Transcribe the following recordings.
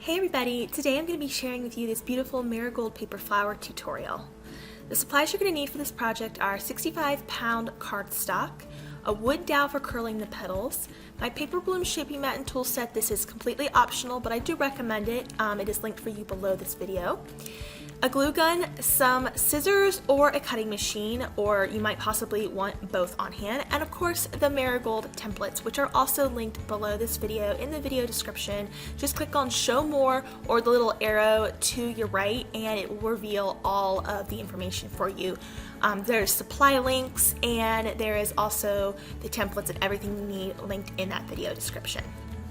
Hey everybody, today I'm going to be sharing with you this beautiful marigold paper flower tutorial. The supplies you're going to need for this project are 65-pound cardstock, a wood dowel for curling the petals, my paper bloom shaping mat and tool set. This is completely optional, but I do recommend it. It is linked for you below this video. A glue gun, some scissors or a cutting machine, or you might possibly want both on hand, and of course the marigold templates, which are also linked below this video in the video description. Just click on show more or the little arrow to your right and it will reveal all of the information for you. There's supply links and there is also the templates and everything you need linked in that video description.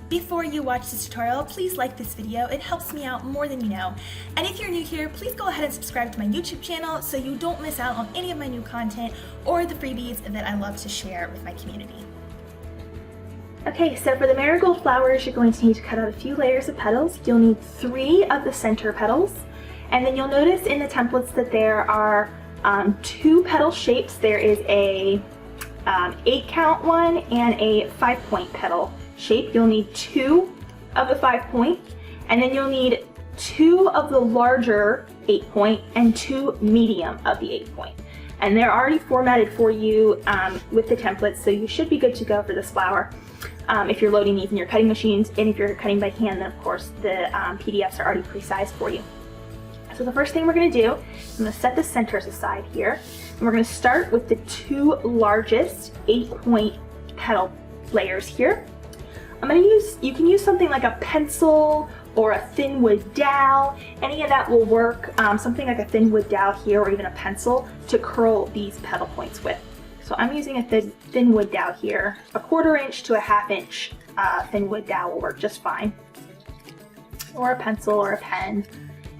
Before you watch this tutorial, please like this video. It helps me out more than you know. And if you're new here, please go ahead and subscribe to my YouTube channel so you don't miss out on any of my new content or the freebies that I love to share with my community. Okay, so for the marigold flowers, you're going to need to cut out a few layers of petals. You'll need 3 of the center petals. And then you'll notice in the templates that there are 2 petal shapes. There is a 8-count one and a 5-point petal shape. You'll need 2 of the 5-point, and then you'll need 2 of the larger 8-point and 2 medium of the 8-point. And they're already formatted for you with the templates, so you should be good to go for this flower if you're loading these in your cutting machines. And if you're cutting by hand, then of course the PDFs are already pre-sized for you. So the first thing we're going to do, I'm going to set the centers aside here, and we're going to start with the 2 largest 8-point petal layers here. You can use something like a pencil or a thin wood dowel. Any of that will work. Something like a thin wood dowel here or even a pencil to curl these petal points with. So I'm using a thin wood dowel here. A 1/4 inch to a 1/2 inch thin wood dowel will work just fine. Or a pencil or a pen,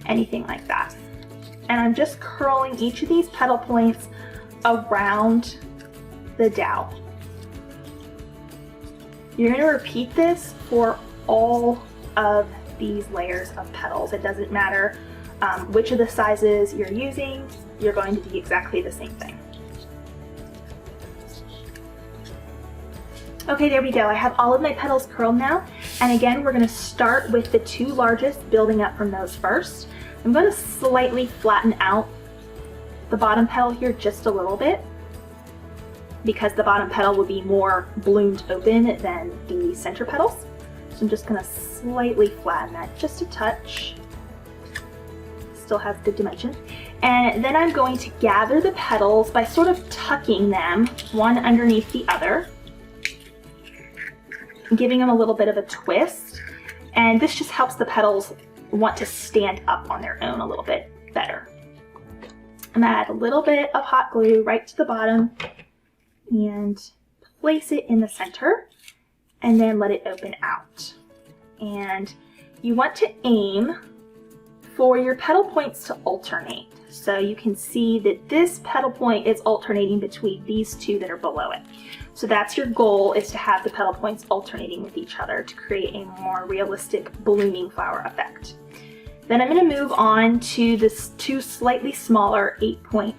anything like that. And I'm just curling each of these petal points around the dowel. You're going to repeat this for all of these layers of petals. It doesn't matter which of the sizes you're using, you're going to do exactly the same thing. Okay, there we go. I have all of my petals curled now. And again, we're going to start with the 2 largest, building up from those first. I'm going to slightly flatten out the bottom petal here just a little bit, because the bottom petal will be more bloomed open than the center petals. So I'm just going to slightly flatten that just a touch. Still has good dimension. And then I'm going to gather the petals by sort of tucking them one underneath the other, giving them a little bit of a twist. And this just helps the petals want to stand up on their own a little bit better. I'm going to add a little bit of hot glue right to the bottom and place it in the center and then let it open out. And you want to aim for your petal points to alternate. So you can see that this petal point is alternating between these 2 that are below it. So that's your goal, is to have the petal points alternating with each other to create a more realistic blooming flower effect. Then I'm going to move on to this 2 slightly smaller 8-point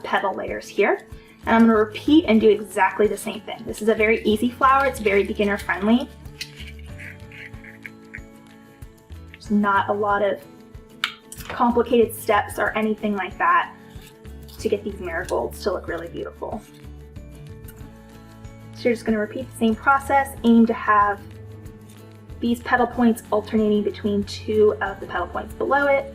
petal layers here. And I'm going to repeat and do exactly the same thing. This is a very easy flower. It's very beginner friendly. There's not a lot of complicated steps or anything like that to get these marigolds to look really beautiful. So you're just going to repeat the same process. Aim to have these petal points alternating between 2 of the petal points below it.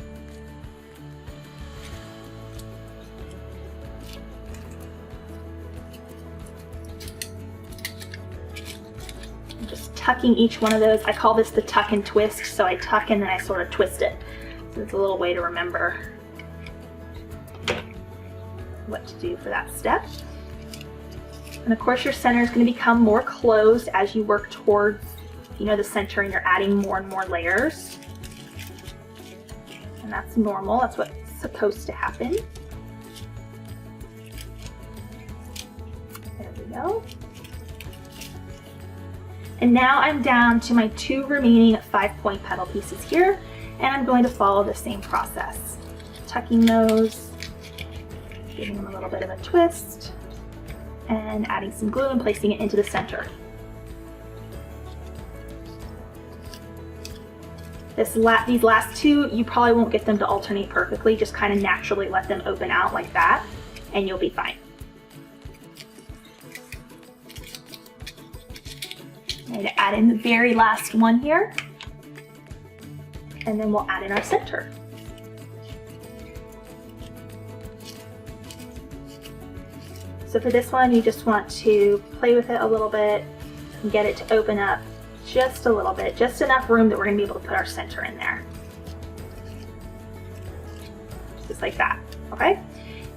Tucking each one of those. I call this the tuck and twist, so I tuck and then I sort of twist it. So it's a little way to remember what to do for that step. And of course your center is going to become more closed as you work towards, the center, and you're adding more and more layers. And that's normal. That's what's supposed to happen. There we go. And now I'm down to my 2 remaining 5-point petal pieces here, and I'm going to follow the same process. Tucking those, giving them a little bit of a twist, and adding some glue and placing it into the center. These last two, you probably won't get them to alternate perfectly. Just kind of naturally let them open out like that, and you'll be fine. I'm going to add in the very last one here, and then we'll add in our center. So for this one, you just want to play with it a little bit and get it to open up just a little bit, just enough room that we're going to be able to put our center in there. Just like that, okay?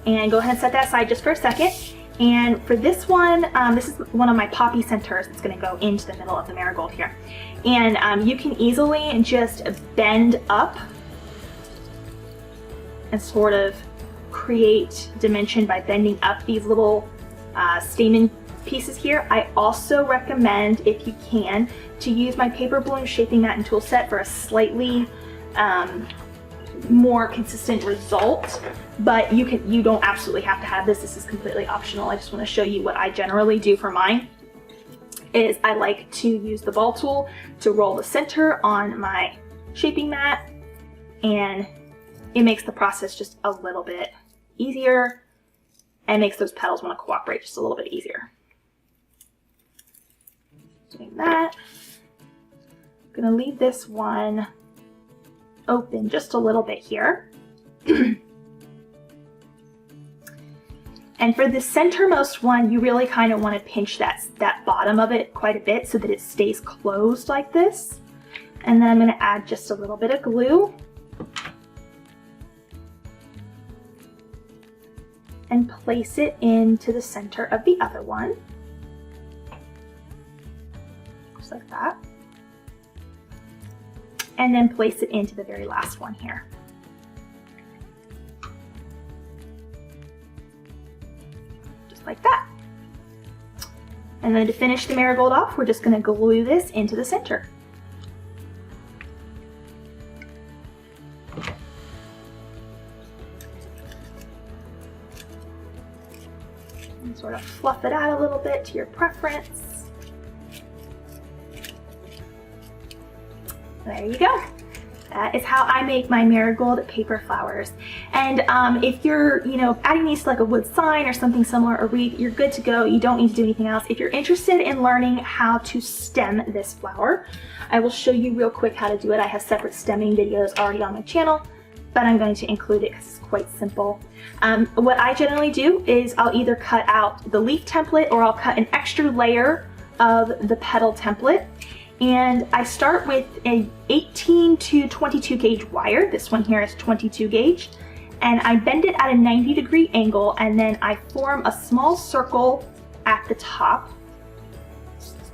And go ahead and set that aside just for a second. And for this one, this is one of my poppy centers that's going to go into the middle of the marigold here. And you can easily just bend up and sort of create dimension by bending up these little stamen pieces here. I also recommend, if you can, to use my paper balloon shaping mat and tool set for a slightly more consistent result, but you don't absolutely have to have this. This is completely optional. I just want to show you what I generally do for mine. Is I like to use the ball tool to roll the center on my shaping mat, and it makes the process just a little bit easier and makes those petals want to cooperate just a little bit easier. Doing that. I'm going to leave this one open just a little bit here. And for the centermost one, you really kind of want to pinch that bottom of it quite a bit so that it stays closed like this. And then I'm going to add just a little bit of glue and place it into the center of the other one. Just like that. And then place it into the very last one here. Just like that. And then to finish the marigold off, we're just going to glue this into the center. And sort of fluff it out a little bit to your preference. There you go. That is how I make my marigold paper flowers. And if you're, adding these to like a wood sign or something similar, a wreath, you're good to go. You don't need to do anything else. If you're interested in learning how to stem this flower, I will show you real quick how to do it. I have separate stemming videos already on my channel, but I'm going to include it because it's quite simple. What I generally do is I'll either cut out the leaf template or I'll cut an extra layer of the petal template. And I start with an 18 to 22 gauge wire. This one here is 22 gauge. And I bend it at a 90-degree angle, and then I form a small circle at the top,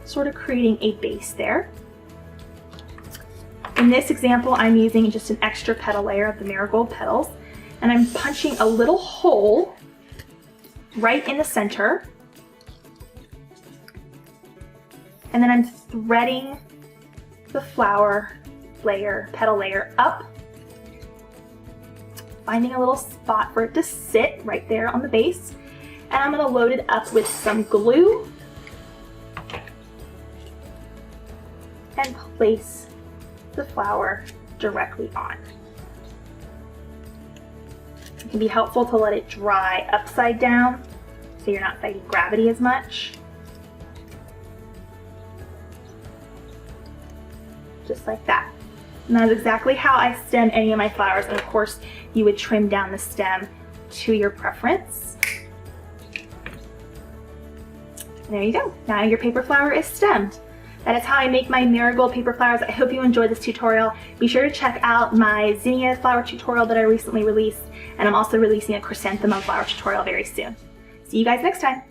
sort of creating a base there. In this example, I'm using just an extra petal layer of the marigold petals, and I'm punching a little hole right in the center. And then I'm threading the flower layer, petal layer up, finding a little spot for it to sit right there on the base. And I'm going to load it up with some glue and place the flower directly on. It can be helpful to let it dry upside down so you're not fighting gravity as much. Just like that. And that's exactly how I stem any of my flowers. And of course, you would trim down the stem to your preference. And there you go. Now your paper flower is stemmed. That is how I make my marigold paper flowers. I hope you enjoyed this tutorial. Be sure to check out my zinnia flower tutorial that I recently released. And I'm also releasing a chrysanthemum flower tutorial very soon. See you guys next time.